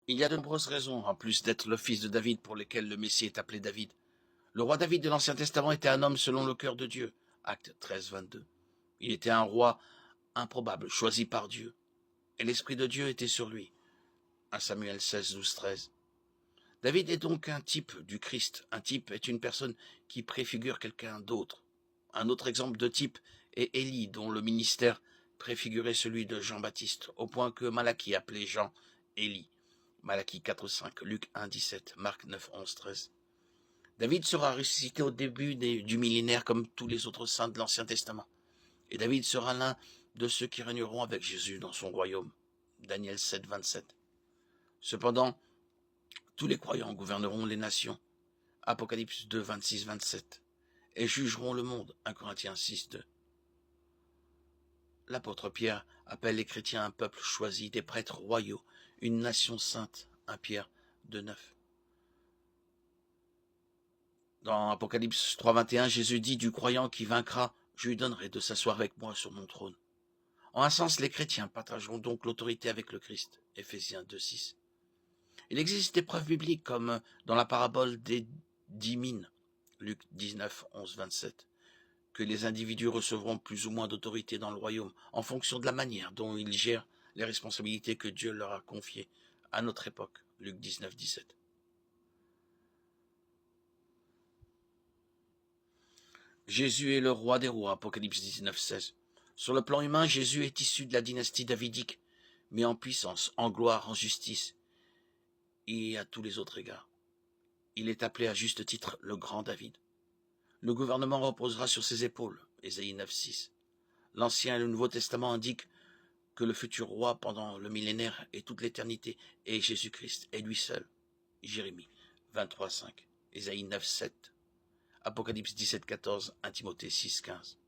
Il y a de nombreuses raisons, en plus d'être le fils de David, pour lesquelles le Messie est appelé David. Le roi David de l'Ancien Testament était un homme selon le cœur de Dieu. Acte 13, 22. Il était un roi improbable, choisi par Dieu. Et l'Esprit de Dieu était sur lui. 1 Samuel 16, 12, 13. David est donc un type du Christ. Un type est une personne qui préfigure quelqu'un d'autre. Un autre exemple de type est Élie, dont le ministère préfigurait celui de Jean-Baptiste, au point que Malachie appelait Jean Élie. Malachie 4, 5, Luc 1, 17, Marc 9, 11, 13. David sera ressuscité au début du millénaire comme tous les autres saints de l'Ancien Testament. Et David sera l'un de ceux qui régneront avec Jésus dans son royaume. Daniel 7, 27. Cependant, tous les croyants gouverneront les nations. Apocalypse 2, 26, 27. Et jugeront le monde. 1 Corinthiens 6, 2. L'apôtre Pierre appelle les chrétiens un peuple choisi, des prêtres royaux, une nation sainte. 1 Pierre 2, 9. Dans Apocalypse 3, 21, Jésus dit du croyant qui vaincra, je lui donnerai de s'asseoir avec moi sur mon trône. En un sens, les chrétiens partageront donc l'autorité avec le Christ. Éphésiens 2, 6. Il existe des preuves bibliques comme dans la parabole des 10 mines, Luc 19, 11, 27, que les individus recevront plus ou moins d'autorité dans le royaume en fonction de la manière dont ils gèrent les responsabilités que Dieu leur a confiées à notre époque, Luc 19, 17. Jésus est le roi des rois, Apocalypse 19, 16. Sur le plan humain, Jésus est issu de la dynastie davidique, mais en puissance, en gloire, en justice et à tous les autres égards. Il est appelé à juste titre le grand David. Le gouvernement reposera sur ses épaules, Ésaïe 9, 6. L'Ancien et le Nouveau Testament indiquent que le futur roi pendant le millénaire et toute l'éternité est Jésus-Christ, et lui seul. Jérémie 23, 5. Ésaïe 9, 7. Apocalypse 17, 14. 1 Timothée 6, 15.